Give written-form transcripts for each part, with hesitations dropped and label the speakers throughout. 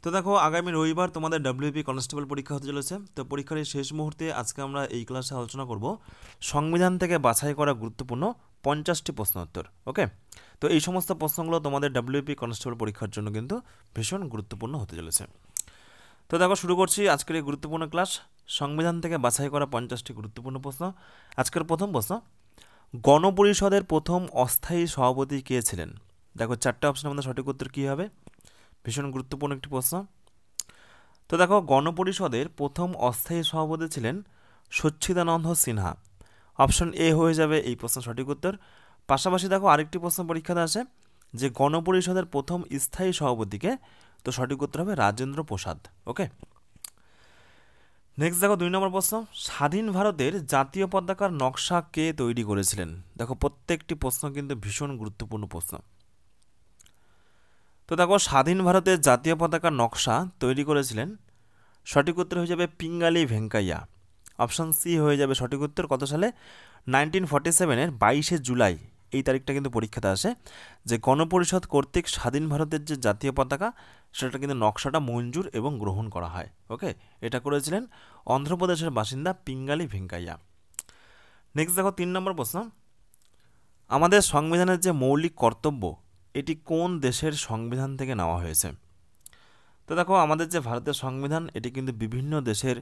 Speaker 1: তো দেখো আগামী রবিবার তোমাদের ডব্লিউপি কনস্টেবল পরীক্ষা হতে চলেছে। তো পরীক্ষার এই শেষ মুহূর্তে আজকে আমরা এই ক্লাসে আলোচনা করব সংবিধান থেকে বাছাই করা গুরুত্বপূর্ণ 50টি প্রশ্ন উত্তর। ওকে, তো এই সমস্ত প্রশ্নগুলো তোমাদের ডব্লিউপি কনস্টেবল পরীক্ষার জন্য কিন্তু ভীষণ গুরুত্বপূর্ণ হতে চলেছে। তো দেখো শুরু করছি আজকের এই গুরুত্বপূর্ণ ক্লাস, সংবিধান থেকে বাছাই করা 50টি গুরুত্বপূর্ণ প্রশ্ন। আজকের প্রথম প্রশ্ন, গণপরিষদের প্রথম অস্থায়ী সভাপতি কে ছিলেন? দেখো চারটে অপশনের মধ্যে সঠিক উত্তর কী হবে? ভীষণ গুরুত্বপূর্ণ একটি প্রশ্ন। তো দেখো গণপরিষদের প্রথম অস্থায়ী সভাপতি ছিলেন সচ্চিদানন্দ সিনহা। অপশন এ হয়ে যাবে এই প্রশ্নের সঠিক উত্তর। পাশাপাশি দেখো আরেকটি প্রশ্ন পরীক্ষাতে আছে যে গণপরিষদের প্রথম স্থায়ী সভাপতিকে, তো সঠিক উত্তর হবে রাজেন্দ্র প্রসাদ। ওকে, নেক্সট দেখো 2 নম্বর প্রশ্ন, স্বাধীন ভারতের জাতীয় পতাকার নকশা কে তৈরি করেছিলেন? দেখো প্রত্যেকটি প্রশ্ন কিন্তু ভীষণ গুরুত্বপূর্ণ প্রশ্ন। তো দেখো স্বাধীন ভারতের জাতীয় পতাকার নকশা তৈরি করেছিলেন, সঠিক উত্তর হয়ে যাবে পিঙ্গালি ভেঙ্কাইয়া। অপশন সি হয়ে যাবে সঠিক উত্তর। কত সালে? 1947-এর 22শে জুলাই এই তারিখটা কিন্তু পরীক্ষাতে আসে, যে গণপরিষদ কর্তৃক স্বাধীন ভারতের যে জাতীয় পতাকা সেটা কিন্তু নকশাটা মঞ্জুর এবং গ্রহণ করা হয়। ওকে, এটা করেছিলেন অন্ধ্রপ্রদেশের বাসিন্দা পিঙ্গালি ভেঙ্কাইয়া। নেক্সট দেখো 3 নম্বর প্রশ্ন, আমাদের সংবিধানের যে মৌলিক কর্তব্য এটি কোন দেশের সংবিধান থেকে নেওয়া হয়েছে? তো দেখো আমাদের যে ভারতের সংবিধান এটি কিন্তু বিভিন্ন দেশের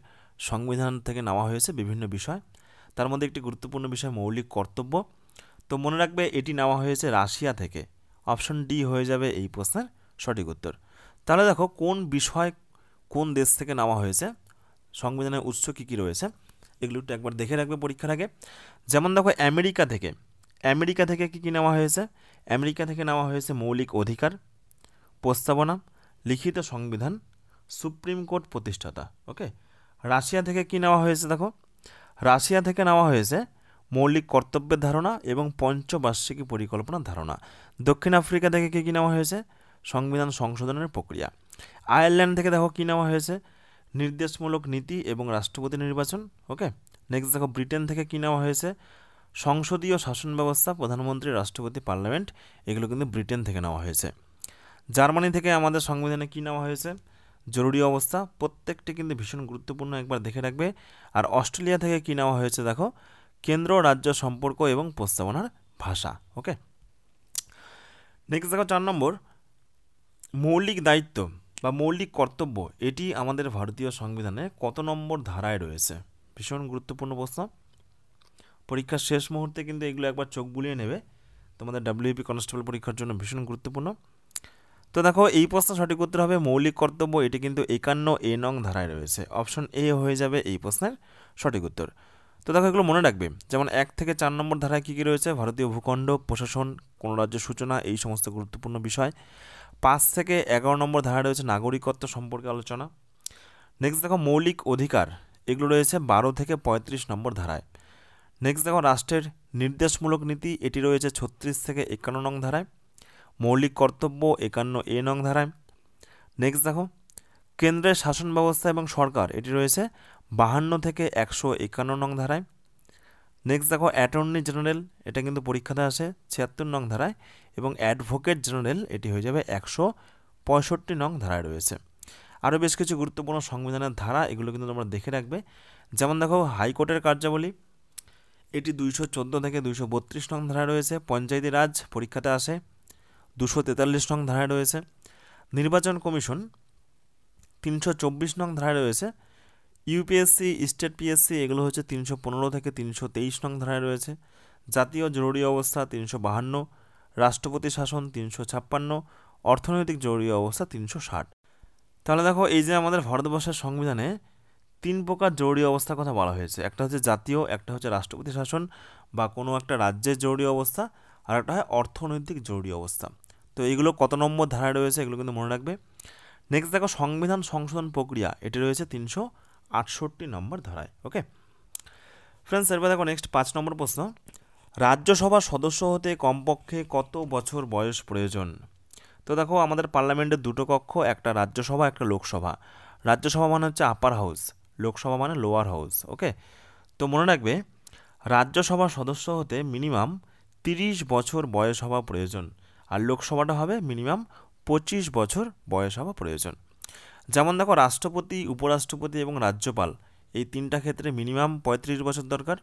Speaker 1: সংবিধান থেকে নেওয়া হয়েছে বিভিন্ন বিষয়, তার মধ্যে একটি গুরুত্বপূর্ণ বিষয় মৌলিক কর্তব্য। তো মনে রাখবে এটি নেওয়া হয়েছে রাশিয়া থেকে। অপশন ডি হয়ে যাবে এই প্রশ্নের সঠিক উত্তর। তাহলে দেখো কোন বিষয় কোন দেশ থেকে নেওয়া হয়েছে, সংবিধানের উৎস কী কী রয়েছে এগুলো একটু একবার দেখে রাখবে পরীক্ষার আগে। যেমন দেখো আমেরিকা থেকে কী কী নেওয়া হয়েছে? আমেরিকা থেকে নেওয়া হয়েছে মৌলিক অধিকার, প্রস্তাবনা, লিখিত সংবিধান, সুপ্রিম কোর্ট প্রতিষ্ঠাতা। ওকে, রাশিয়া থেকে কি নেওয়া হয়েছে? দেখো রাশিয়া থেকে নেওয়া হয়েছে মৌলিক কর্তব্যের ধারণা এবং পঞ্চবার্ষিকী পরিকল্পনার ধারণা। দক্ষিণ আফ্রিকা থেকে কী নেওয়া হয়েছে? সংবিধান সংশোধনের প্রক্রিয়া। আয়ারল্যান্ড থেকে দেখো কী নেওয়া হয়েছে? নির্দেশমূলক নীতি এবং রাষ্ট্রপতি নির্বাচন। ওকে, নেক্সট দেখো ব্রিটেন থেকে কী নেওয়া হয়েছে? সংসদীয় শাসন ব্যবস্থা, প্রধানমন্ত্রী, রাষ্ট্রপতি, পার্লামেন্ট, এগুলো কিন্তু ব্রিটেন থেকে নেওয়া হয়েছে। জার্মানি থেকে আমাদের সংবিধানে কী নেওয়া হয়েছে? জরুরি অবস্থা। প্রত্যেকটি কিন্তু ভীষণ গুরুত্বপূর্ণ, একবার দেখে রাখবে। আর অস্ট্রেলিয়া থেকে কী নেওয়া হয়েছে? দেখো কেন্দ্র রাজ্য সম্পর্ক এবং প্রস্তাবনার ভাষা। ওকে, নেক্সট দেখো 4 নম্বর, মৌলিক দায়িত্ব বা মৌলিক কর্তব্য এটি আমাদের ভারতীয় সংবিধানে কত নম্বর ধারায় রয়েছে? ভীষণ গুরুত্বপূর্ণ প্রশ্ন, পরীক্ষার শেষ মুহূর্তে কিন্তু এগুলো একবার চোখ বুলিয়ে নেবে, তোমাদের ডাব্লিউপি কনস্টেবল পরীক্ষার জন্য ভীষণ গুরুত্বপূর্ণ। তো দেখো এই প্রশ্ন সঠিক উত্তর হবে মৌলিক কর্তব্য, এটি কিন্তু 51A নং ধারায় রয়েছে। অপশন এ হয়ে যাবে এই প্রশ্নের সঠিক উত্তর। তো দেখো এগুলো মনে রাখবে, যেমন 1 থেকে 4 নম্বর ধারায় কী কী রয়েছে? ভারতীয় ভূখণ্ড, প্রশাসন, কোনো রাজ্যের সূচনা, এই সমস্ত গুরুত্বপূর্ণ বিষয়। 5 থেকে 11 নম্বর ধারায় রয়েছে নাগরিকত্ব সম্পর্কে আলোচনা। নেক্সট দেখো মৌলিক অধিকার, এগুলো রয়েছে 12 থেকে 35 নম্বর ধারায়। নেক্সট দেখো রাষ্ট্রের নির্দেশমূলক নীতি, এটি রয়েছে 36 থেকে 51 নং ধারায়। মৌলিক কর্তব্য 51A নং ধারায়। নেক্সট দেখো কেন্দ্রের শাসন ব্যবস্থা এবং সরকার, এটি রয়েছে 52 থেকে 151 নং ধারায়। নেক্সট দেখো অ্যাটর্নি জেনারেল, এটা কিন্তু পরীক্ষাতে আসে 76 নং ধারায়, এবং অ্যাডভোকেট জেনারেল এটি হয়ে যাবে 165 নং ধারায় রয়েছে। আরও বেশ কিছু গুরুত্বপূর্ণ সংবিধানের ধারা, এগুলো কিন্তু তোমরা দেখে রাখবে। যেমন দেখো হাইকোর্টের কার্যাবলী, এটি 214 থেকে 232 নং ধারায় রয়েছে। পঞ্চায়েতি রাজ পরীক্ষাতে আসে 243 নং ধারায় রয়েছে। নির্বাচন কমিশন 324 নং ধারায় রয়েছে। ইউপিএসসি, স্টেট পিএসসি, এগুলো হচ্ছে 315 থেকে 323 নং ধারায় রয়েছে। জাতীয় জরুরি অবস্থা 352, রাষ্ট্রপতি শাসন 356, অর্থনৈতিক জরুরি অবস্থা 360। তাহলে দেখো এই যে আমাদের ভারতবর্ষের সংবিধানে 3 প্রকার জরুরি অবস্থার কথা বলা হয়েছে, একটা হচ্ছে জাতীয়, একটা হচ্ছে রাষ্ট্রপতি শাসন বা কোনো একটা রাজ্যের জরুরি অবস্থা, আর একটা হয় অর্থনৈতিক জরুরি অবস্থা। তো এগুলো কত নম্বর ধারায় রয়েছে এগুলো কিন্তু মনে রাখবে। নেক্সট দেখো সংবিধান সংশোধন প্রক্রিয়া, এটি রয়েছে 368 নম্বর ধারায়। ওকে ফ্রেন্ডস, এরপর দেখো নেক্সট 5 নম্বর প্রশ্ন, রাজ্যসভার সদস্য হতে কমপক্ষে কত বছর বয়স প্রয়োজন? তো দেখো আমাদের পার্লামেন্টের দুটো কক্ষ, একটা রাজ্যসভা একটা লোকসভা। রাজ্যসভা মানে হচ্ছে আপার হাউস, লোকসভা মানে লোয়ার হাউস। ওকে, তো মনে রাখবে রাজ্যসভার সদস্য হতে মিনিমাম 30 বছর বয়স হওয়া প্রয়োজন, আর লোকসভাটা হবে মিনিমাম 25 বছর বয়স হওয়া প্রয়োজন। যেমন দেখো রাষ্ট্রপতি, উপরাষ্ট্রপতি এবং রাজ্যপাল এই তিনটা ক্ষেত্রে মিনিমাম 35 বছর দরকার।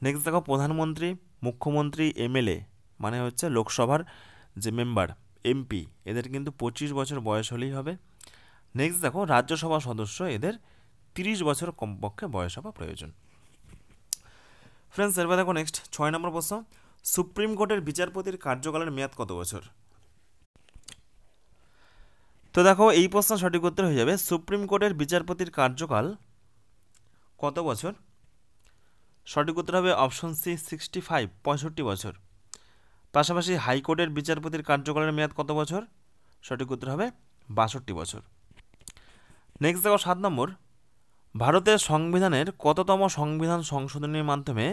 Speaker 1: নেক্সট দেখো প্রধানমন্ত্রী, মুখ্যমন্ত্রী, এমএলএ মানে হচ্ছে লোকসভার যে মেম্বার, এমপি, এদের কিন্তু 25 বছর বয়স হলেই হবে। নেক্সট দেখো রাজ্যসভা সদস্য, এদের 30 বছর কমপক্ষে বয়স হওয়া প্রয়োজন। ফ্রেন্ডস, এরপর দেখো নেক্সট 6 নম্বর প্রশ্ন, সুপ্রিম কোর্টের বিচারপতির কার্যকালের মেয়াদ কত বছর? তো দেখো এই প্রশ্ন সঠিক উত্তর হয়ে যাবে সুপ্রিম কোর্টের বিচারপতির কার্যকাল কত বছর? সঠিক উত্তর হবে অপশন সি 65, 65 বছর। পাশাপাশি হাইকোর্টের বিচারপতির কার্যকালের মেয়াদ কত বছর? সঠিক উত্তর হবে 62 বছর। নেক্সট দেখো 7 নম্বর, ভারতের সংবিধানের কততম সংবিধান সংশোধনীর মাধ্যমে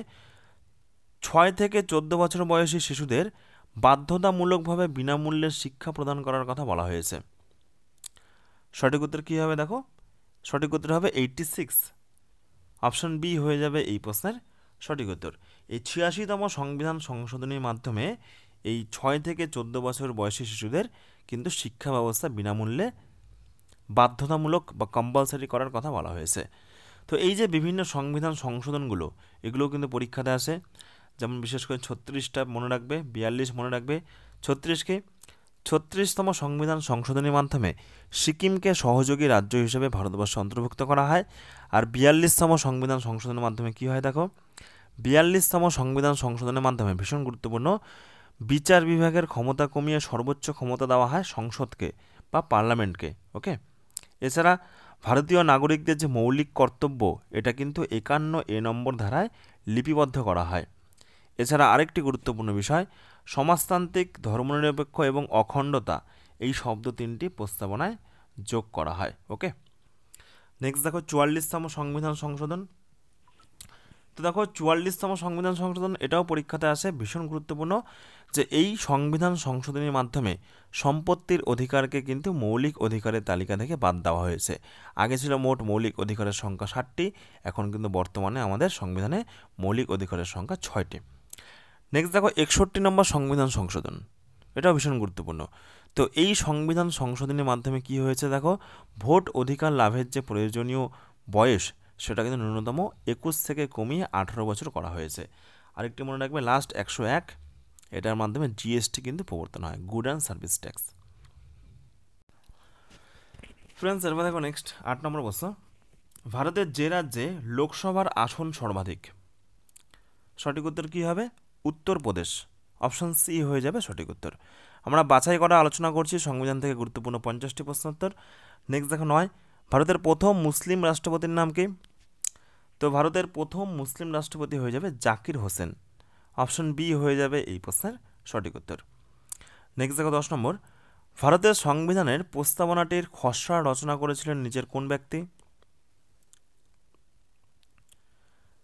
Speaker 1: 6 থেকে 14 বছর বয়সী শিশুদের বাধ্যতামূলকভাবে বিনামূল্যে শিক্ষা প্রদান করার কথা বলা হয়েছে? সঠিক উত্তর কী হবে দেখো, সঠিক উত্তর হবে 86। অপশন বি হয়ে যাবে এই প্রশ্নের সঠিক উত্তর। এই 86তম সংবিধান সংশোধনীর মাধ্যমে এই 6 থেকে 14 বছর বয়সী শিশুদের কিন্তু শিক্ষা ব্যবস্থা বিনামূল্যে বাধ্যতামূলক বা কম্পালসারি করার কথা বলা হয়েছে। তো এই যে বিভিন্ন সংবিধান সংশোধনগুলো, এগুলোও কিন্তু পরীক্ষাতে আসে। যেমন বিশেষ করে 36টা মনে রাখবে, 42 মনে রাখবে। 36তম সংবিধান সংশোধনীর মাধ্যমে সিকিমকে সহযোগী রাজ্য হিসেবে ভারতবর্ষে অন্তর্ভুক্ত করা হয়। আর 42তম সংবিধান সংশোধনের মাধ্যমে কি হয় দেখো, 42তম সংবিধান সংশোধনের মাধ্যমে ভীষণ গুরুত্বপূর্ণ, বিচার বিভাগের ক্ষমতা কমিয়ে সর্বোচ্চ ক্ষমতা দেওয়া হয় সংসদকে বা পার্লামেন্টকে। ওকে, এছাড়া ভারতীয় নাগরিকদের যে মৌলিক কর্তব্য, এটা কিন্তু 51A নম্বর ধারায় লিপিবদ্ধ করা হয়। এছাড়া আরেকটি গুরুত্বপূর্ণ বিষয়, সমাজতান্ত্রিক, ধর্মনিরপেক্ষ এবং অখণ্ডতা, এই শব্দ তিনটি প্রস্তাবনায় যোগ করা হয়। ওকে, নেক্সট দেখো 44তম সংবিধান সংশোধন। তো দেখো 44তম সংবিধান সংশোধন, এটাও পরীক্ষাতে আসে, ভীষণ গুরুত্বপূর্ণ, যে এই সংবিধান সংশোধনের মাধ্যমে সম্পত্তির অধিকারকে কিন্তু মৌলিক অধিকারের তালিকা থেকে বাদ দেওয়া হয়েছে। আগে ছিল মোট মৌলিক অধিকারের সংখ্যা 60টি, এখন কিন্তু বর্তমানে আমাদের সংবিধানে মৌলিক অধিকারের সংখ্যা 6টি। নেক্সট দেখো 61 নম্বর সংবিধান সংশোধন, এটাও ভীষণ গুরুত্বপূর্ণ। তো এই সংবিধান সংশোধনের মাধ্যমে কি হয়েছে দেখো, ভোট অধিকার লাভের যে প্রয়োজনীয় বয়স, সেটা কিন্তু ন্যূনতম 21 থেকে কমিয়ে 18 বছর করা হয়েছে। আরেকটি মনে রাখবে, লাস্ট 101, এটার মাধ্যমে জিএসটি কিন্তু প্রবর্তন হয়, good and service tax. Friends, এরপর দেখো নেক্সট 8 নম্বর প্রশ্ন, ভারতের যে রাজ্যে লোকসভার আসন সর্বাধিক? সঠিক উত্তর কী হবে? উত্তরপ্রদেশ। অপশন সি হয়ে যাবে সঠিক উত্তর। আমরা বাছাই করা আলোচনা করছি সংবিধান থেকে গুরুত্বপূর্ণ 50টি প্রশ্নোত্তর। নেক্সট দেখো 9, ভারতের প্রথম মুসলিম রাষ্ট্রপতির নাম কি? তো ভারতের প্রথম মুসলিম রাষ্ট্রপতি হয়ে যাবে জাকির হোসেন। অপশন বি হয়ে যাবে এই প্রশ্নের সঠিক উত্তর। নেক্সট দেখো 10 নম্বর, ভারতের সংবিধানের প্রস্তাবনাটির খসড়া রচনা করেছিলেন নিচের কোন ব্যক্তি?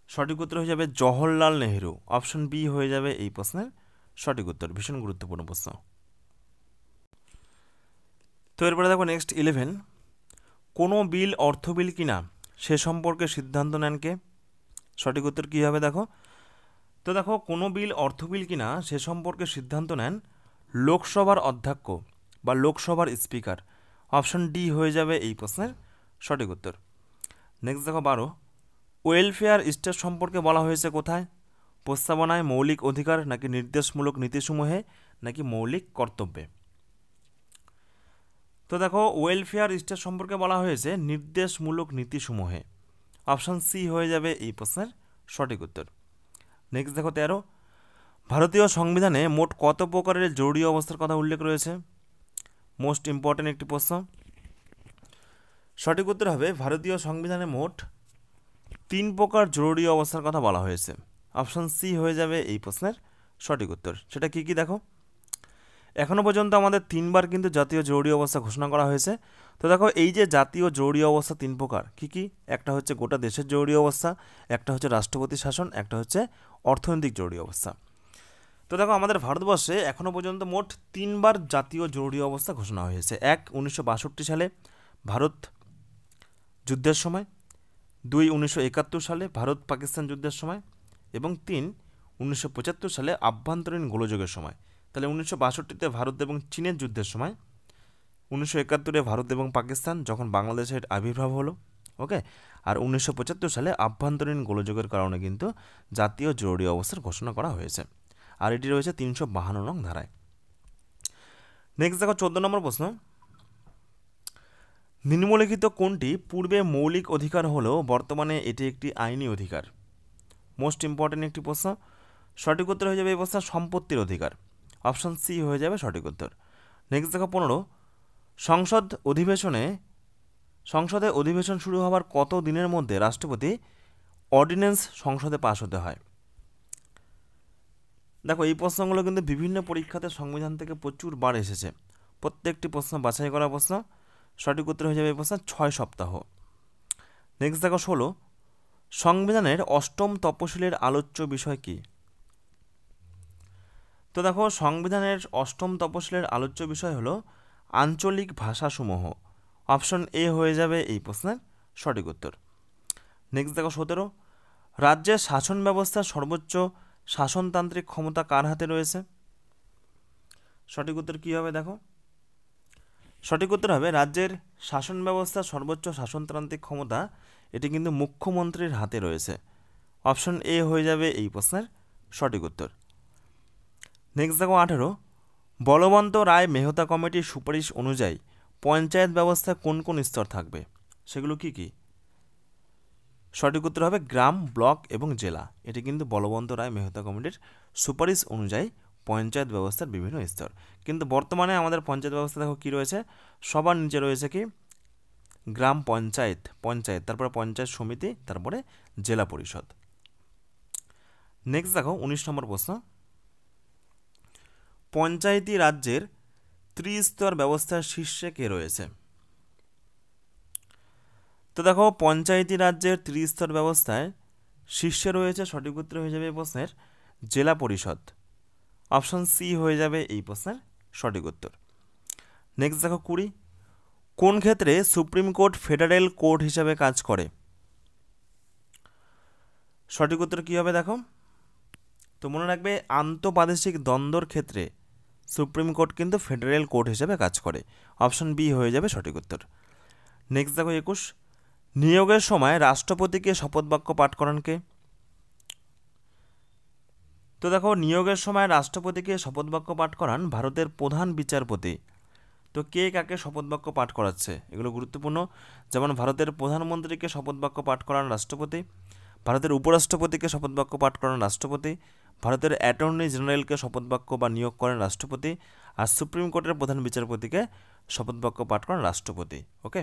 Speaker 1: সঠিক উত্তর হয়ে যাবে জওহরলাল নেহেরু। অপশন বি হয়ে যাবে এই প্রশ্নের সঠিক উত্তর। ভীষণ গুরুত্বপূর্ণ প্রশ্ন। তো এরপরে দেখো নেক্সট 11, কোনো বিল অর্থ বিল কিনা সে সম্পর্কে সিদ্ধান্ত নেন কে? সঠিক উত্তর কী হবে দেখো, তো দেখো কোনো বিল অর্থ বিল কিনা সে সম্পর্কে সিদ্ধান্ত নেন লোকসভার অধ্যক্ষ বা লোকসভার স্পিকার। অপশন ডি হয়ে যাবে এই প্রশ্নের সঠিক উত্তর। নেক্সট দেখো 12, ওয়েলফেয়ার স্টেট সম্পর্কে বলা হয়েছে কোথায়? প্রস্তাবনায়, মৌলিক অধিকার, নাকি নির্দেশমূলক নীতিসমূহে, নাকি মৌলিক কর্তব্যে? তো দেখো ওয়েলফেয়ার স্টেট সম্পর্কে বলা হয়েছে নির্দেশমূলক নীতিসমূহে। অপশন সি হয়ে যাবে এই প্রশ্নের সঠিক উত্তর। নেক্সট দেখো 13, ভারতীয় সংবিধানে মোট কত প্রকারের জরুরি অবস্থার কথা উল্লেখ রয়েছে? মোস্ট ইম্পর্টেন্ট একটি প্রশ্ন। সঠিক উত্তর হবে ভারতীয় সংবিধানে মোট 3 প্রকার জরুরি অবস্থার কথা বলা হয়েছে। অপশন সি হয়ে যাবে এই প্রশ্নের সঠিক উত্তর। সেটা কি কি দেখো, এখনও পর্যন্ত আমাদের 3বার কিন্তু জাতীয় জরুরি অবস্থা ঘোষণা করা হয়েছে। তো দেখো এই যে জাতীয় জরুরি অবস্থা 3 প্রকার, কি কি? একটা হচ্ছে গোটা দেশের জরুরি অবস্থা, একটা হচ্ছে রাষ্ট্রপতি শাসন, একটা হচ্ছে অর্থনৈতিক জরুরি অবস্থা। তো দেখো আমাদের ভারতবর্ষে এখনও পর্যন্ত মোট 3বার জাতীয় জরুরি অবস্থা ঘোষণা হয়েছে। 1, 1962 সালে ভারত যুদ্ধের সময়, 2, 1971 সালে ভারত পাকিস্তান যুদ্ধের সময়, এবং 3, 1975 সালে আভ্যন্তরীণ গোলযোগের সময়। তাহলে 1962তে ভারত এবং চীনের যুদ্ধের সময়, 1971 ভারত এবং পাকিস্তান যখন বাংলাদেশের আবির্ভাব হলো, ওকে। আর 1975 সালে আভ্যন্তরীণ গোলযোগের কারণে কিন্তু জাতীয় জরুরি অবস্থার ঘোষণা করা হয়েছে। আর এটি রয়েছে 352 নং ধারায়। নেক্সট দেখো 14 নম্বর প্রশ্ন, নিম্নলিখিত কোনটি পূর্বে মৌলিক অধিকার হলেও বর্তমানে এটি একটি আইনি অধিকার? মোস্ট ইম্পর্টেন্ট একটি প্রশ্ন। সঠিক উত্তর হয়ে যাবে এই প্রশ্ন সম্পত্তির অধিকার। অপশন সি হয়ে যাবে সঠিক উত্তর। নেক্সট দেখো 15, সংসদে অধিবেশন শুরু হওয়ার কত দিনের মধ্যে রাষ্ট্রপতি অর্ডিন্যান্স সংসদে পাশ হতে হয়? দেখো এই প্রশ্নগুলো কিন্তু বিভিন্ন পরীক্ষাতে সংবিধান থেকে প্রচুর বার এসেছে, প্রত্যেকটি প্রশ্ন বাছাই করা প্রশ্ন। সঠিক উত্তর হয়ে যাবে এই প্রশ্ন 6 সপ্তাহ। নেক্সট দেখো 16, সংবিধানের 8ম তপশিলের আলোচ্য বিষয় কি? তো দেখো সংবিধানের 8ম তপশিলের আলোচ্য বিষয় হলো আঞ্চলিক ভাষাসমূহ। অপশন এ হয়ে যাবে এই প্রশ্নের সঠিক উত্তর। নেক্সট দেখো 17, রাজ্যের শাসন ব্যবস্থার সর্বোচ্চ শাসনতান্ত্রিক ক্ষমতা কার হাতে রয়েছে? সঠিক উত্তর কী হবে? দেখো সঠিক উত্তর হবে রাজ্যের শাসন ব্যবস্থার সর্বোচ্চ শাসনতান্ত্রিক ক্ষমতা এটি কিন্তু মুখ্যমন্ত্রীর হাতে রয়েছে। অপশন এ হয়ে যাবে এই প্রশ্নের সঠিক উত্তর। নেক্সট দেখো 18, বলবন্ত রায় মেহতা কমিটির সুপারিশ অনুযায়ী পঞ্চায়েত ব্যবস্থা কোন কোন স্তর থাকবে? সেগুলো কি কি? সঠিক উত্তর হবে গ্রাম, ব্লক এবং জেলা। এটি কিন্তু বলবন্ত রায় মেহতা কমিটির সুপারিশ অনুযায়ী পঞ্চায়েত ব্যবস্থার বিভিন্ন স্তর। কিন্তু বর্তমানে আমাদের পঞ্চায়েত ব্যবস্থা দেখো কী রয়েছে, সবার নিচে রয়েছে কি গ্রাম পঞ্চায়েত, তারপরে পঞ্চায়েত সমিতি, তারপরে জেলা পরিষদ। নেক্সট দেখো 19 নম্বর প্রশ্ন, পঞ্চায়েতি রাজ্যের ত্রিস্তর ব্যবস্থার শীর্ষে কে রয়েছে? তো দেখো পঞ্চায়েতি রাজ্যের ত্রিস্তর ব্যবস্থায় শীর্ষে রয়েছে, সঠিক উত্তর হয়ে যাবে এই প্রশ্নের জেলা পরিষদ। অপশন সি হয়ে যাবে এই প্রশ্নের সঠিক উত্তর। নেক্সট দেখো 20, কোন ক্ষেত্রে সুপ্রিম কোর্ট ফেডারেল কোর্ট হিসাবে কাজ করে? সঠিক উত্তর কী হবে? দেখো তো মনে রাখবে আন্তঃপ্রাদেশিক দ্বন্দ্বর ক্ষেত্রে সুপ্রিম কোর্ট কিন্তু ফেডারেল কোর্ট হিসেবে কাজ করে। অপশন বি হয়ে যাবে সঠিক উত্তর। নেক্সট দেখো 21, নিয়োগের সময় রাষ্ট্রপতিকে শপথ বাক্য পাঠ করান কে? তো দেখো নিয়োগের সময় রাষ্ট্রপতিকে শপথ বাক্য পাঠ করান ভারতের প্রধান বিচারপতি। তো কে কাকে শপথ বাক্য পাঠ করাচ্ছে এগুলো গুরুত্বপূর্ণ। যেমন ভারতের প্রধানমন্ত্রীকে শপথ বাক্য পাঠ করান রাষ্ট্রপতি, ভারতের উপরাষ্ট্রপতিকে শপথ বাক্য পাঠ করান রাষ্ট্রপতি, ভারতের অ্যাটর্নি জেনারেলকে শপথ বাক্য বা নিয়োগ করেন রাষ্ট্রপতি, আর সুপ্রিম কোর্টের প্রধান বিচারপতিকে শপথ বাক্য পাঠ করেন রাষ্ট্রপতি। ওকে,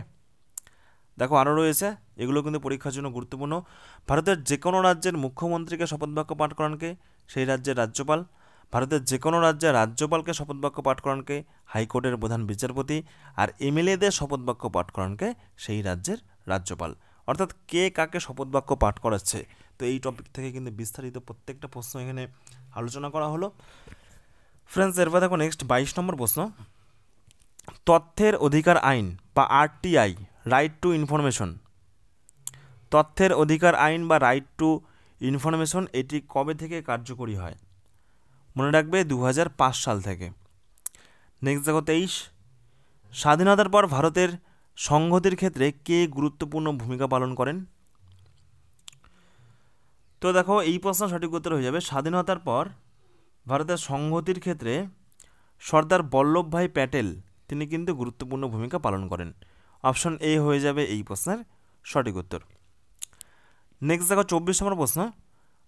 Speaker 1: দেখো আরও রয়েছে, এগুলো কিন্তু পরীক্ষার জন্য গুরুত্বপূর্ণ। ভারতের যে কোনো রাজ্যের মুখ্যমন্ত্রীকে শপথ বাক্য পাঠ করানকে সেই রাজ্যের রাজ্যপাল, ভারতের যে কোনো রাজ্যের রাজ্যপালকে শপথ বাক্য পাঠ করানকে হাইকোর্টের প্রধান বিচারপতি, আর এমএলএদের শপথ বাক্য পাঠ করানকে সেই রাজ্যের রাজ্যপাল। অর্থাৎ কে কাকে শপথ বাক্য পাঠ করাচ্ছে, তো এই টপিক থেকে কিন্তু বিস্তারিত প্রত্যেকটা প্রশ্ন এখানে আলোচনা করা হলো। ফ্রেন্ডস, এরপর দেখো নেক্সট 22 নম্বর প্রশ্ন, তথ্যের অধিকার আইন বা আরটিআই, রাইট টু ইনফরমেশন, তথ্যের অধিকার আইন বা রাইট টু ইনফরমেশন এটি কবে থেকে কার্যকরী হয়? মনে রাখবে 2005 সাল থেকে। নেক্সট দেখো 23, স্বাধীনতার পর ভারতের সংহতির ক্ষেত্রে কে গুরুত্বপূর্ণ ভূমিকা পালন করেন? তো দেখো এই প্রশ্ন সঠিক উত্তর হয়ে যাবে স্বাধীনতার পর ভারতের সংহতির ক্ষেত্রে সর্দার বল্লভভাই প্যাটেল তিনি কিন্তু গুরুত্বপূর্ণ ভূমিকা পালন করেন। অপশন এ হয়ে যাবে এই প্রশ্নের সঠিক উত্তর। নেক্সট দেখো 24 নম্বর প্রশ্ন,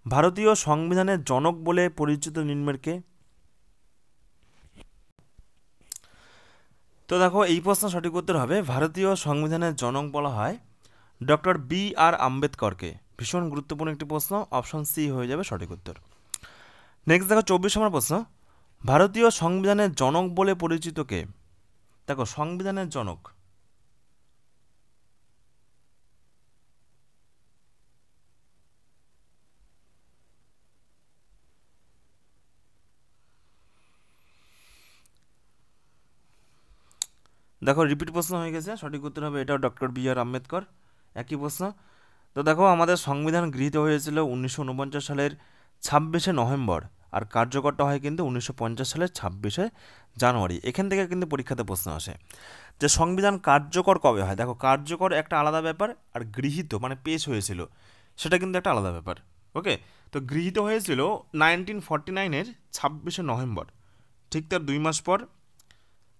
Speaker 1: ভারতীয় সংবিধানের জনক বলে পরিচিত নিম্নের কে? তো দেখো এই প্রশ্ন সঠিক উত্তর হবে ভারতীয় সংবিধানের জনক বলা হয় ডক্টর বি.আর. আম্বেদকরকে। ভীষণ গুরুত্বপূর্ণ একটি প্রশ্ন, অপশন সি হয়ে যাবে সঠিক উত্তর। নেক্সট দেখো 24 নম্বর প্রশ্ন, ভারতীয় সংবিধানের জনক বলে পরিচিত কে? দেখো সংবিধানের জনক, দেখো রিপিট প্রশ্ন হয়ে গেছে, সঠিক উত্তর হবে এটাও ডক্টর বি.আর. আম্বেদকর, একই প্রশ্ন। তো দেখো আমাদের সংবিধান গৃহীত হয়েছিল 1949 সালের 26শে নভেম্বর, আর কার্যকরটা হয় কিন্তু 1950 সালের 26শে জানুয়ারি। এখান থেকে কিন্তু পরীক্ষাতে প্রশ্ন আসে যে সংবিধান কার্যকর কবে হয়। দেখো, কার্যকর একটা আলাদা ব্যাপার, আর গৃহীত মানে পেশ হয়েছিল সেটা কিন্তু একটা আলাদা ব্যাপার। ওকে, তো গৃহীত হয়েছিল 1949-এর 26শে নভেম্বর, ঠিক তার 2 মাস পর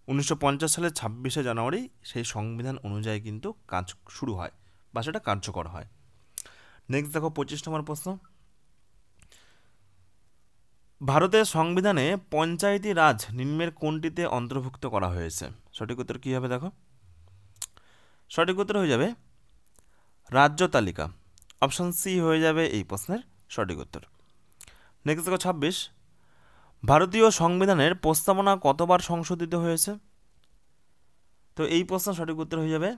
Speaker 1: 1950 সালের 26শে জানুয়ারি সেই সংবিধান অনুযায়ী কিন্তু কাজ শুরু হয় বা সেটা কার্যকর হয়। নেক্সট দেখো 25 নম্বর প্রশ্ন, ভারতের সংবিধানে পঞ্চায়েতি রাজ নিম্নের কোনটিতে অন্তর্ভুক্ত করা হয়েছে? সঠিক উত্তর কী হবে? দেখো, সঠিক উত্তর হয়ে যাবে রাজ্য তালিকা। অপশন সি হয়ে যাবে এই প্রশ্নের সঠিক উত্তর। নেক্সট দেখো 26, ভারতীয় সংবিধানের প্রস্তাবনা কতবার সংশোধিত হয়েছে? তো এই প্রশ্নের সঠিক উত্তর হয়ে যাবে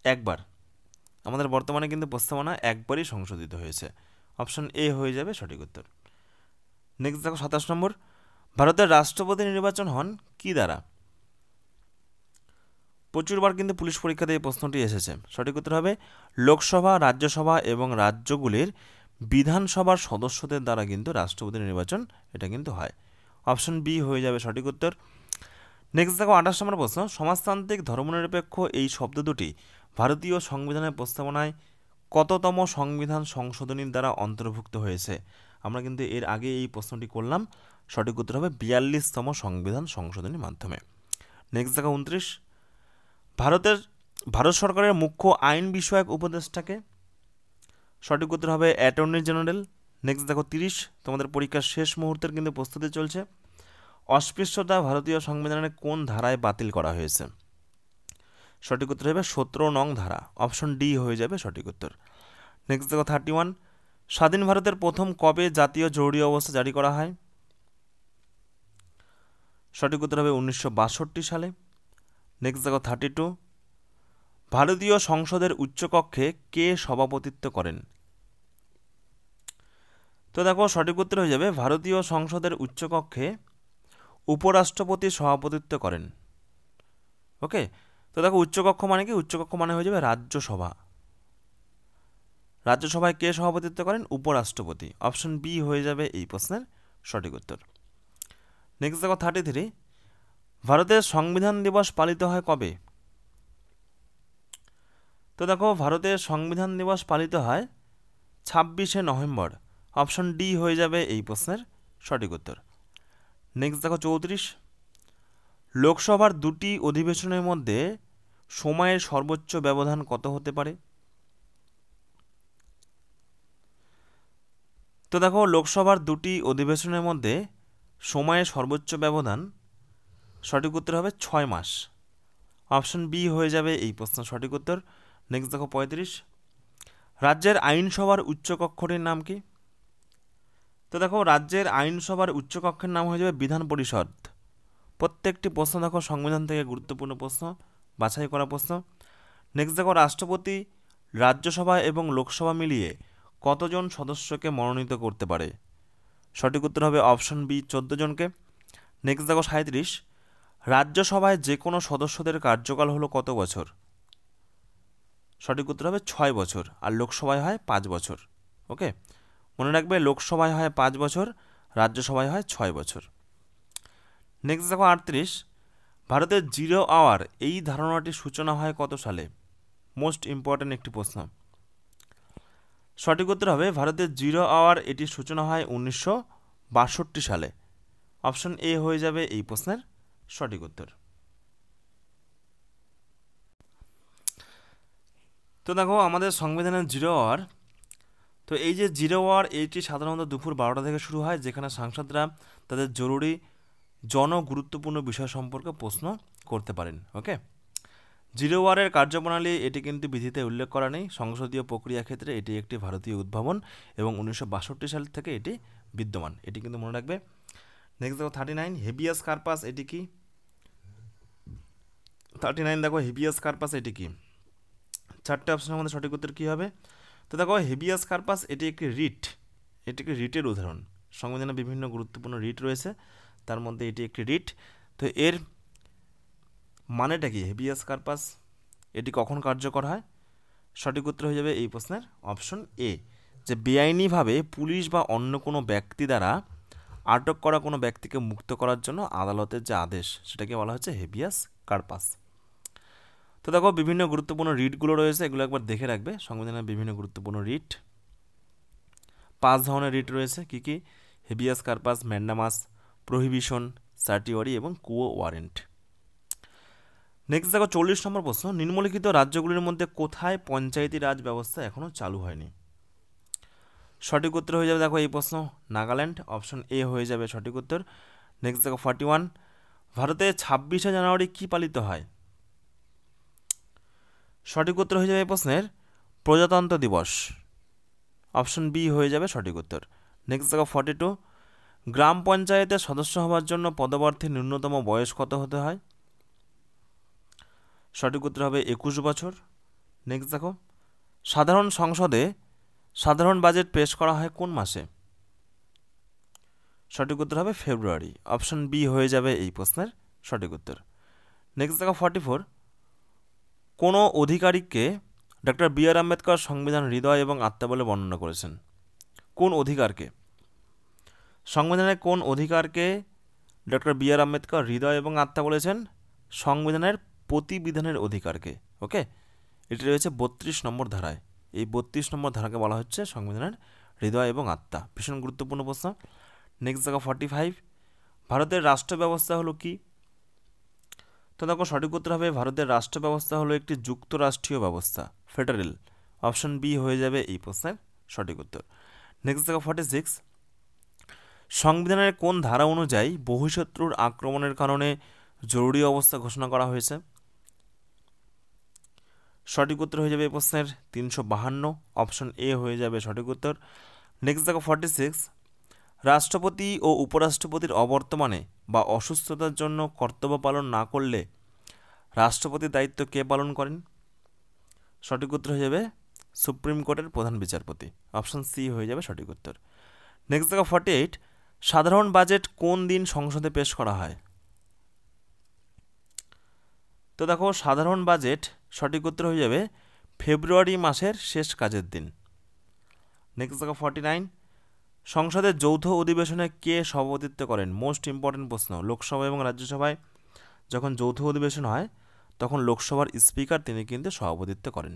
Speaker 1: একবার। আমাদের বর্তমানে কিন্তু প্রস্তাবনা একবারই সংশোধিত হয়েছে। অপশন এ হয়ে যাবে সঠিক উত্তর। নেক্সট দেখো 27 নম্বর, ভারতের রাষ্ট্রপতি নির্বাচন হন কি দ্বারা? প্রচুরবার কিন্তু পুলিশ পরীক্ষাতে এই প্রশ্নটি এসেছে। সঠিক উত্তর হবে লোকসভা, রাজ্যসভা এবং রাজ্যগুলির বিধানসভার সদস্যদের দ্বারা কিন্তু রাষ্ট্রপতি নির্বাচন এটা কিন্তু হয়। অপশন বি হয়ে যাবে সঠিক উত্তর। নেক্সট দেখো 28 নম্বর প্রশ্ন, সমাজতান্ত্রিক ধর্মনিরপেক্ষ এই শব্দ দুটি ভারতীয় সংবিধানের প্রস্তাবনায় কততম সংবিধান সংশোধনীর দ্বারা অন্তর্ভুক্ত হয়েছে? আমরা কিন্তু এর আগে এই প্রশ্নটি করলাম। সঠিক উত্তর হবে 42তম সংবিধান সংশোধনীর মাধ্যমে। নেক্সট দেখো 29, ভারত সরকারের মুখ্য আইন বিষয়ক উপদেষ্টাকে? সঠিক উত্তর হবে অ্যাটর্নি জেনারেল। নেক্সট দেখো 30, তোমাদের পরীক্ষার শেষ মুহূর্তের কিন্তু প্রস্তুতি চলছে। অস্পৃশ্যতা ভারতীয় সংবিধানের কোন ধারায় বাতিল করা হয়েছে? সঠিক উত্তর হবে 17 নং ধারা। অপশন ডি হয়ে যাবে সঠিক উত্তর। নেক্সট দেখো 31, স্বাধীন ভারতের প্রথম কবে জাতীয় জরুরি অবস্থা জারি করা হয়? সঠিক উত্তর হবে 1962 সালে। নেক্সট দেখো 32, ভারতীয় সংসদের উচ্চকক্ষে কে সভাপতিত্ব করেন? তো দেখো, সঠিক উত্তর হয়ে যাবে ভারতীয় সংসদের উচ্চকক্ষে উপরাষ্ট্রপতি সভাপতিত্ব করেন। ওকে, তো দেখো উচ্চকক্ষ মানে কি? উচ্চকক্ষ মানে হয়ে যাবে রাজ্যসভা। রাজ্যসভায় কে সভাপতিত্ব করেন? উপরাষ্ট্রপতি। অপশন বি হয়ে যাবে এই প্রশ্নের সঠিক উত্তর। নেক্সট দেখো 33, ভারতের সংবিধান দিবস পালিত হয় কবে? তো দেখো, ভারতের সংবিধান দিবস পালিত হয় 26শে নভেম্বর। অপশন ডি হয়ে যাবে এই প্রশ্নের সঠিক উত্তর। নেক্সট দেখো 34, লোকসভার দুটি অধিবেশনের মধ্যে সময়ের সর্বোচ্চ ব্যবধান কত হতে পারে? তো দেখো, লোকসভার দুটি অধিবেশনের মধ্যে সময়ের সর্বোচ্চ ব্যবধান সঠিক উত্তর হবে 6 মাস। অপশন বি হয়ে যাবে এই প্রশ্ন সঠিক উত্তর। নেক্সট দেখো 35, রাজ্যের আইনসভার উচ্চকক্ষটির নাম কি? তো দেখো, রাজ্যের আইনসভার উচ্চকক্ষের নাম হয়ে যাবে বিধান পরিষদ। প্রত্যেকটি প্রশ্ন দেখো সংবিধান থেকে গুরুত্বপূর্ণ প্রশ্ন, বাছাই করা প্রশ্ন। নেক্সট দেখো, রাষ্ট্রপতি রাজ্যসভা এবং লোকসভা মিলিয়ে কতজন সদস্যকে মনোনীত করতে পারে? সঠিক উত্তর হবে অপশন বি 14 জনকে। নেক্সট দেখো 37, রাজ্যসভায় যে কোনো সদস্যদের কার্যকাল হলো কত বছর? সঠিক উত্তর হবে 6 বছর, আর লোকসভায় হয় 5 বছর। ওকে, মনে রাখবে লোকসভায় হয় 5 বছর, রাজ্যসভায় হয় 6 বছর। নেক্সট দেখো 38, ভারতের জিরো আওয়ার এই ধারণাটির সূচনা হয় কত সালে? মোস্ট ইম্পর্ট্যান্ট একটি প্রশ্ন। সঠিক উত্তর হবে ভারতের জিরো আওয়ার এটির সূচনা হয় 1962 সালে। অপশন এ হয়ে যাবে এই প্রশ্নের সঠিক উত্তর। তো দেখো, আমাদের সংবিধানের জিরো আওয়ার, তো এই যে জিরো আওয়ার এইটি সাধারণত দুপুর 12টা থেকে শুরু হয়, যেখানে সাংসদরা তাদের জরুরি জনগুরুত্বপূর্ণ বিষয় সম্পর্কে প্রশ্ন করতে পারেন। ওকে, জিরো আওয়ারের কার্যপ্রণালী এটি কিন্তু বিধিতে উল্লেখ করা নেই। সংসদীয় প্রক্রিয়া ক্ষেত্রে এটি একটি ভারতীয় উদ্ভাবন এবং 1962 সাল থেকে এটি বিদ্যমান, এটি কিন্তু মনে রাখবে। নেক্সট দেখো 39, হেবিয়াস কার্পাস এটি কি? 39 দেখো, হেবিয়াস কার্পাস এটি কি? 4টে অপশনের মধ্যে সঠিক উত্তর কী হবে? তো দেখো, হেবিয়াস কার্পাস এটি একটি রিট, এটি একটি রিটের উদাহরণ। সংবিধানে বিভিন্ন গুরুত্বপূর্ণ রিট রয়েছে, তার মধ্যে এটি একটি রিট। তো এর মানেটা কি? হেবিয়াস কার্পাস এটি কখন কার্যকর হয়? সঠিক উত্তর হয়ে যাবে এই প্রশ্নের অপশন এ, যে বেআইনিভাবে পুলিশ বা অন্য কোনো ব্যক্তি দ্বারা আটক করা কোনো ব্যক্তিকে মুক্ত করার জন্য আদালতের যে আদেশ সেটাকে বলা হচ্ছে হেবিয়াস কার্পাস। তো দেখো বিভিন্ন গুরুত্বপূর্ণ রিটগুলো রয়েছে, এগুলো একবার দেখে রাখবে। সংবিধানের বিভিন্ন গুরুত্বপূর্ণ রিট, 5 ধরনের রিট রয়েছে। কি কি? হেবিয়াস কার্পাস, ম্যান্ডামাস, প্রহিবিশন, সার্টিওয়ারি এবং কুও ওয়ারেন্ট। নেক্সট দেখো 40 নম্বর প্রশ্ন, নিম্নলিখিত রাজ্যগুলির মধ্যে কোথায় পঞ্চায়েতি রাজ ব্যবস্থা এখনও চালু হয়নি? সঠিক উত্তর হয়ে যাবে, দেখো এই প্রশ্ন, নাগাল্যান্ড, অপশন এ হয়ে যাবে সঠিক উত্তর। নেক্সট দেখো 41, ভারতে 26শে জানুয়ারি কি পালিত হয়? সঠিক উত্তর হয়ে যাবে এই প্রশ্নের প্রজাতন্ত্র দিবস, অপশন বি হয়ে যাবে সঠিক উত্তর। নেক্সট দেখো 42, গ্রাম পঞ্চায়েতের সদস্য হওয়ার জন্য পদপ্রার্থীর ন্যূনতম বয়স কত হতে হয়? সঠিক উত্তর হবে 21 বছর। নেক্সট দেখো, সাধারণ সংসদে সাধারণ বাজেট পেশ করা হয় কোন মাসে? সঠিক উত্তর হবে ফেব্রুয়ারি, অপশন বি হয়ে যাবে এই প্রশ্নের সঠিক উত্তর। নেক্সট দেখো 44, কোনো অধিকারীকে ডক্টর বি আর আম্বেদকর সংবিধান হৃদয় এবং আত্মা বলে বর্ণনা করেছেন? কোন অধিকারকে? সংবিধানের কোন অধিকারকে ডক্টর বি আর আম্বেদকর হৃদয় এবং আত্মা বলেছেন? সংবিধানের প্রতিবিধানের অধিকারকে। ওকে, এটি রয়েছে 32 নম্বর ধারায়। এই 32 নম্বর ধারাকে বলা হচ্ছে সংবিধানের হৃদয় এবং আত্মা। ভীষণ গুরুত্বপূর্ণ প্রশ্ন। নেক্সট দেখো 45, ভারতের রাষ্ট্র ব্যবস্থা হলো কি? তো দেখো সঠিক উত্তর হবে ভারতের রাষ্ট্র ব্যবস্থা হলো একটি যুক্তরাষ্ট্রীয় ব্যবস্থা, ফেডারেল, অপশন বি হয়ে যাবে এই প্রশ্নের সঠিক উত্তর। নেক্সট দেখো 46, সংবিধানের কোন ধারা অনুযায়ী বহিঃশত্রুর আক্রমণের কারণে জরুরি অবস্থা ঘোষণা করা হয়েছে? সঠিক উত্তর হয়ে যাবে এই প্রশ্নের 352, অপশন এ হয়ে যাবে সঠিক উত্তর। নেক্সট দেখো 46, রাষ্ট্রপতি ও উপরাষ্ট্রপতির অবর্তমানে বা অসুস্থতার জন্য কর্তব্য পালন না করলে রাষ্ট্রপতির দায়িত্ব কে পালন করেন? সঠিক উত্তর হয়ে যাবে সুপ্রিম কোর্টের প্রধান বিচারপতি, অপশন সি হয়ে যাবে সঠিক উত্তর। নেক্সট দেখো 48, সাধারণ বাজেট কোন দিন সংসদে পেশ করা হয়? তো দেখো সাধারণ বাজেট সঠিক উত্তর হয়ে যাবে ফেব্রুয়ারি মাসের শেষ কাজের দিন। নেক্সট দেখো 49, সংসদের যৌথ অধিবেশনে কে সভাপতিত্ব করেন? মোস্ট ইম্পর্টেন্ট প্রশ্ন। লোকসভা এবং রাজ্যসভায় যখন যৌথ অধিবেশন হয় তখন লোকসভার স্পিকার তিনি কিন্তু সভাপতিত্ব করেন।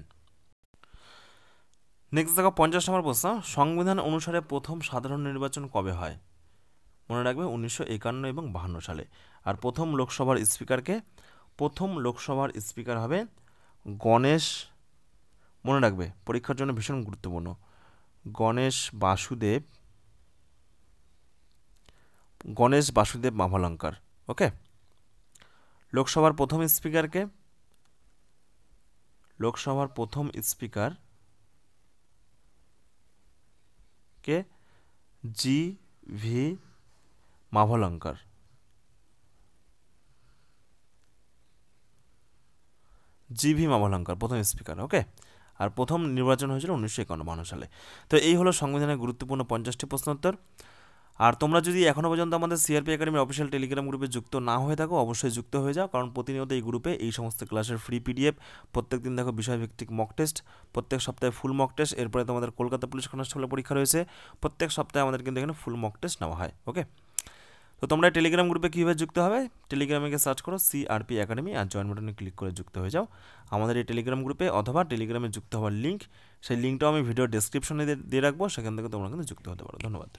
Speaker 1: নেক্সট দেখো 50 নম্বর প্রশ্ন, সংবিধান অনুসারে প্রথম সাধারণ নির্বাচন কবে হয়? মনে রাখবে 1951 এবং 52 সালে। আর প্রথম লোকসভার স্পিকার হবে গণেশ, মনে রাখবে পরীক্ষার জন্য ভীষণ গুরুত্বপূর্ণ, গণেশ বাসুদেব মাভলঙ্কার। ওকে, লোকসভার প্রথম স্পিকার কে জি ভি মাভলঙ্কার। প্রথম স্পিকার। ওকে, আর প্রথম নির্বাচন হয়েছিল 1951 সালে। তো এই হলো সংবিধানের গুরুত্বপূর্ণ 50টি প্রশ্নোত্তর। আর তোমরা যদি এখনও পর্যন্ত আমাদের সিআরপি একাডেমির অফিসিয়াল টেলিগ্রাম গ্রুপে যুক্ত না হয়ে থাকো অবশ্যই যুক্ত হয়ে যাও, কারণ প্রতিনিয়ত এই গ্রুপে এই সমস্ত ক্লাসের ফ্রি পিডিএফ, প্রত্যেক দিন দেখো বিষয়ভিত্তিক মক টেস্ট, প্রত্যেক সপ্তাহে ফুল মক টেস্ট, এরপরে তোমাদের কলকাতা পুলিশ কনস্টেবলের পরীক্ষা রয়েছে, প্রত্যেক সপ্তাহে আমাদের কিন্তু এখানে ফুল মক টেস্ট নেওয়া হয়। ওকে, তো তোমরা টেলিগ্রাম গ্রুপে কীভাবে যুক্ত হবে? টেলিগ্রামে গিয়ে সার্চ করো সিআরপি একাডেমি আর জয়েন বাটনে ক্লিক করে যুক্ত হয়ে যাও আমাদের এই টেলিগ্রাম গ্রুপে, অথবা টেলিগ্রামে যুক্ত হওয়ার লিঙ্ক, সেই লিঙ্কটাও আমি ভিডিও ডেসক্রিপশনে দিয়ে রাখবো, সেখান থেকে তোমরা কিন্তু যুক্ত হতে পারো। ধন্যবাদ।